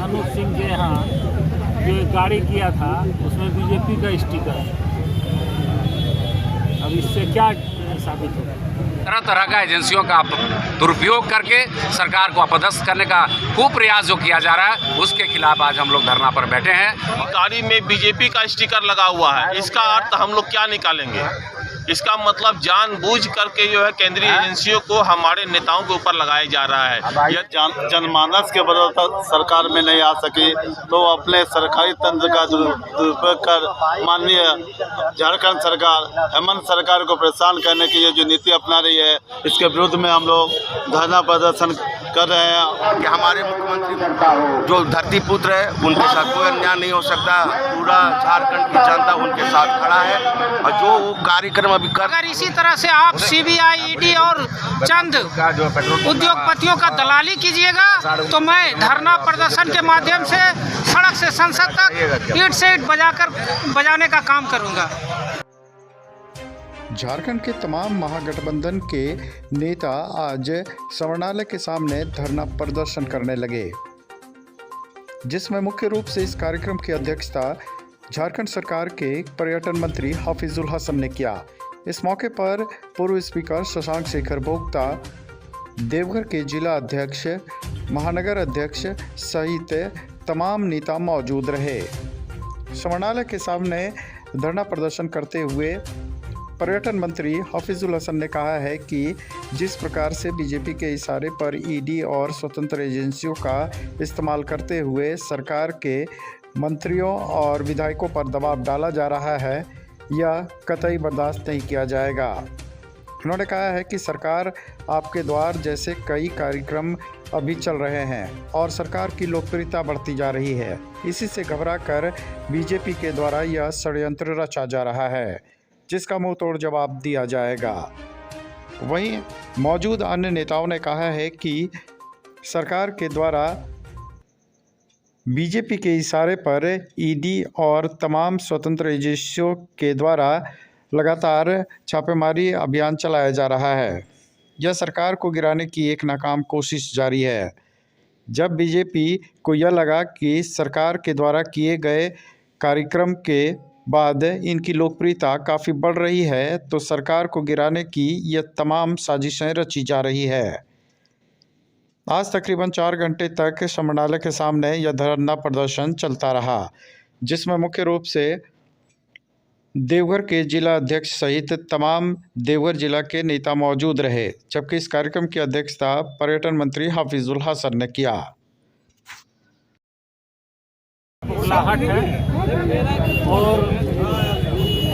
अनूप सिंह के यहाँ जो एक गाड़ी किया था उसमें बीजेपी का स्टिकर। अब इससे क्या साबित होगा? तरह तरह का एजेंसियों का दुरुपयोग करके सरकार को अपदस्थ करने का खूब प्रयास जो किया जा रहा है, उसके खिलाफ आज हम लोग धरना पर बैठे हैं। गाड़ी में बीजेपी का स्टिकर लगा हुआ है, इसका अर्थ हम लोग क्या निकालेंगे? इसका मतलब जानबूझ करके जो है केंद्रीय एजेंसियों को हमारे नेताओं के ऊपर लगाया जा रहा है। यह जनमानस के भरोसा सरकार में नहीं आ सकी तो अपने सरकारी तंत्र का दुरुपयोग कर माननीय झारखंड सरकार, हेमंत सरकार को परेशान करने की ये जो नीति अपना रही है, इसके विरुद्ध में हम लोग धरना प्रदर्शन कर रहे हैं। कि हमारे मुख्यमंत्री जो धरती पुत्र है, उनके साथ कोई अन्याय नहीं हो सकता। पूरा झारखंड की जनता उनके साथ खड़ा है और जो वो कार्यक्रम अभी कर, अगर इसी तरह से आप सीबीआई, ईडी और चंद उद्योगपतियों का दलाली कीजिएगा तो मैं धरना प्रदर्शन के माध्यम से सड़क से संसद तक ईंट से ईंट बजाने का काम करूंगा। झारखंड के तमाम महागठबंधन के नेता आज समरणालय के सामने धरना प्रदर्शन करने लगे, जिसमें मुख्य रूप से इस कार्यक्रम की अध्यक्षता झारखंड सरकार के पर्यटन मंत्री हाफिजुल हसन ने किया। इस मौके पर पूर्व स्पीकर शशांक शेखर भोक्ता, देवघर के जिला अध्यक्ष, महानगर अध्यक्ष सहित तमाम नेता मौजूद रहे। समरणालय के सामने धरना प्रदर्शन करते हुए पर्यटन मंत्री हाफिजुल हसन ने कहा है कि जिस प्रकार से बीजेपी के इशारे पर ईडी और स्वतंत्र एजेंसियों का इस्तेमाल करते हुए सरकार के मंत्रियों और विधायकों पर दबाव डाला जा रहा है, यह कतई बर्दाश्त नहीं किया जाएगा। उन्होंने कहा है कि सरकार आपके द्वार जैसे कई कार्यक्रम अभी चल रहे हैं और सरकार की लोकप्रियता बढ़ती जा रही है। इसी से घबराकर बीजेपी के द्वारा यह षड्यंत्र रचा जा रहा है, जिसका मुंह तोड़ जवाब दिया जाएगा। वहीं मौजूद अन्य नेताओं ने कहा है कि सरकार के द्वारा बीजेपी के इशारे पर ईडी और तमाम स्वतंत्र एजेंसियों के द्वारा लगातार छापेमारी अभियान चलाया जा रहा है। यह सरकार को गिराने की एक नाकाम कोशिश जारी है। जब बीजेपी को यह लगा कि सरकार के द्वारा किए गए कार्यक्रम के बाद इनकी लोकप्रियता काफ़ी बढ़ रही है, तो सरकार को गिराने की यह तमाम साजिशें रची जा रही है। आज तकरीबन 4 घंटे तक समरणालय के सामने यह धरना प्रदर्शन चलता रहा, जिसमें मुख्य रूप से देवघर के जिला अध्यक्ष सहित तमाम देवघर जिला के नेता मौजूद रहे, जबकि इस कार्यक्रम की अध्यक्षता पर्यटन मंत्री हाफिजुल हसन ने किया। बुलाहट है और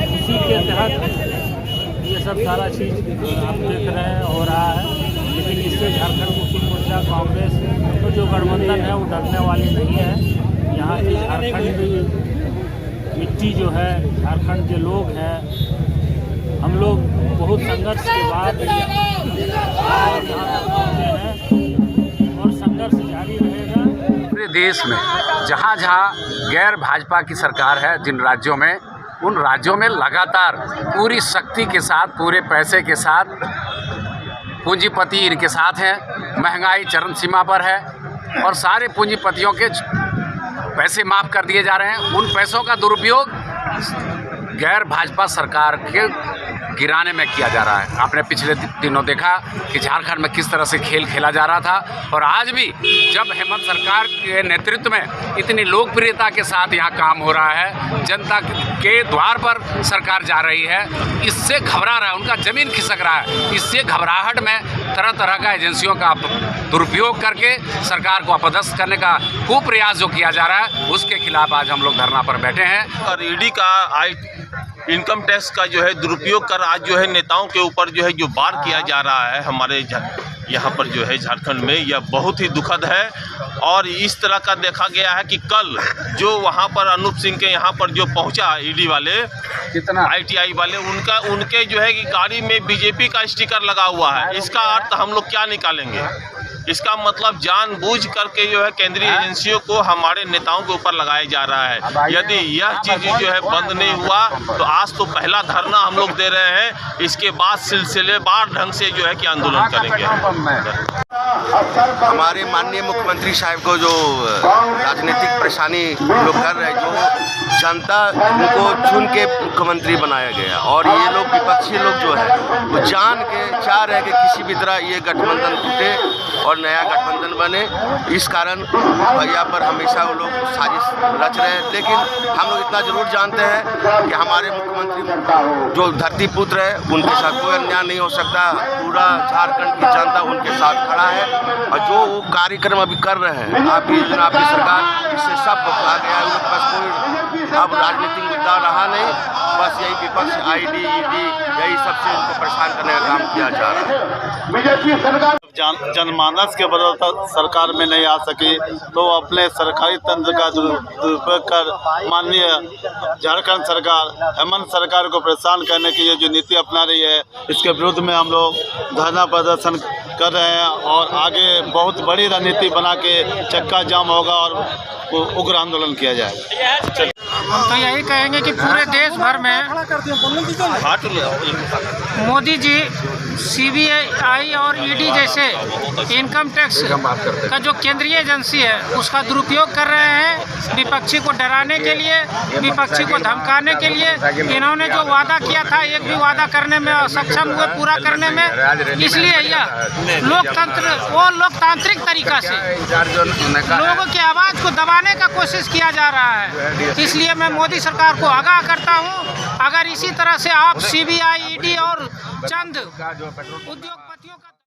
इसी के तहत ये सब सारा चीज़ आप देख रहे हैं हो रहा है। लेकिन इससे झारखंड मुक्ति मोर्चा, कांग्रेस तो जो गठबंधन है वो डरने वाली नहीं है। यहाँ की झारखंड मिट्टी जो है, झारखंड के लोग हैं, हम लोग बहुत संघर्ष के बाद यहाँ तक पहुँचे हैं और संघर्ष जारी रहेगा। पूरे देश में जहाँ जहाँ गैर भाजपा की सरकार है, जिन राज्यों में, उन राज्यों में लगातार पूरी शक्ति के साथ, पूरे पैसे के साथ पूंजीपति इनके साथ हैं। महंगाई चरम सीमा पर है और सारे पूंजीपतियों के पैसे माफ़ कर दिए जा रहे हैं। उन पैसों का दुरुपयोग गैर भाजपा सरकार के गिराने में किया जा रहा है। आपने पिछले दिनों देखा कि झारखंड में किस तरह से खेल खेला जा रहा था और आज भी जब हेमंत सरकार के नेतृत्व में इतनी लोकप्रियता के साथ यहाँ काम हो रहा है, जनता के द्वार पर सरकार जा रही है, इससे घबरा रहा है, उनका ज़मीन खिसक रहा है। इससे घबराहट में तरह तरह का एजेंसियों का दुरुपयोग करके सरकार को अपदस्थ करने का खूब प्रयास जो किया जा रहा है, उसके खिलाफ आज हम लोग धरना पर बैठे हैं। और ईडी का इनकम टैक्स का जो है दुरुपयोग कर आज जो है नेताओं के ऊपर जो है जो वार किया जा रहा है हमारे यहाँ पर जो है झारखंड में, यह बहुत ही दुखद है। और इस तरह का देखा गया है कि कल जो वहाँ पर अनूप सिंह के यहाँ पर जो पहुँचा ईडी वाले, ITI वाले, उनके जो है कि गाड़ी में बीजेपी का स्टिकर लगा हुआ है। इसका अर्थ हम लोग क्या निकालेंगे? इसका मतलब जानबूझ करके जो है केंद्रीय एजेंसियों को हमारे नेताओं के ऊपर लगाया जा रहा है। यदि यह चीज़ जो है बंद नहीं हुआ तो आज तो पहला धरना हम लोग दे रहे हैं, इसके बाद सिलसिलेवार ढंग से जो है कि आंदोलन करेंगे। हमारे माननीय मुख्यमंत्री साहब को जो राजनीति परेशानी लोग कर रहे हैं। जो जनता उनको चुन के मुख्यमंत्री बनाया गया और ये लोग विपक्षी लोग जो है वो जान के चाह रहे हैं कि किसी भी तरह ये गठबंधन टूटे और नया गठबंधन बने। इस कारण भैया पर हमेशा वो लोग साजिश रच रहे हैं। लेकिन हम लोग इतना जरूर जानते हैं कि हमारे मुख्यमंत्री जो धरती पुत्र है उनके साथ कोई अन्याय नहीं हो सकता। पूरा झारखंड की जनता उनके साथ खड़ा है और जो वो कार्यक्रम अभी कर रहे हैं आपकी योजना आपकी सरकार इससे सब बता गया है। उनके पास कोई अब राजनीतिक मुद्दा रहा नहीं, बस यही विपक्ष ID ED यही सबसे उनको परेशान करने का काम किया जा रहा है। जनमानस के बदौलत सरकार में नहीं आ सकी तो अपने सरकारी तंत्र का दुरुपयोग कर माननीय झारखंड सरकार हेमंत सरकार को परेशान करने की ये जो नीति अपना रही है इसके विरुद्ध में हम लोग धरना प्रदर्शन कर रहे हैं और आगे बहुत बड़ी रणनीति बना के चक्का जाम होगा और उग्र आंदोलन किया जाएगा। हम तो यही कहेंगे कि पूरे देश भर में मोदी जी CBI और ED जैसे इनकम टैक्स का जो केंद्रीय एजेंसी है उसका दुरुपयोग कर रहे हैं विपक्षी को डराने के लिए, विपक्षी को धमकाने के लिए। इन्होंने जो वादा किया था एक भी वादा करने में असक्षम हुए पूरा करने में, इसलिए यह लोकतांत्रिक तरीका से लोगों की आवाज़ को दबाने का कोशिश किया जा रहा है। इसलिए मैं मोदी सरकार को आगाह करता हूं, अगर इसी तरह से आप CBI ED और चंद उद्योग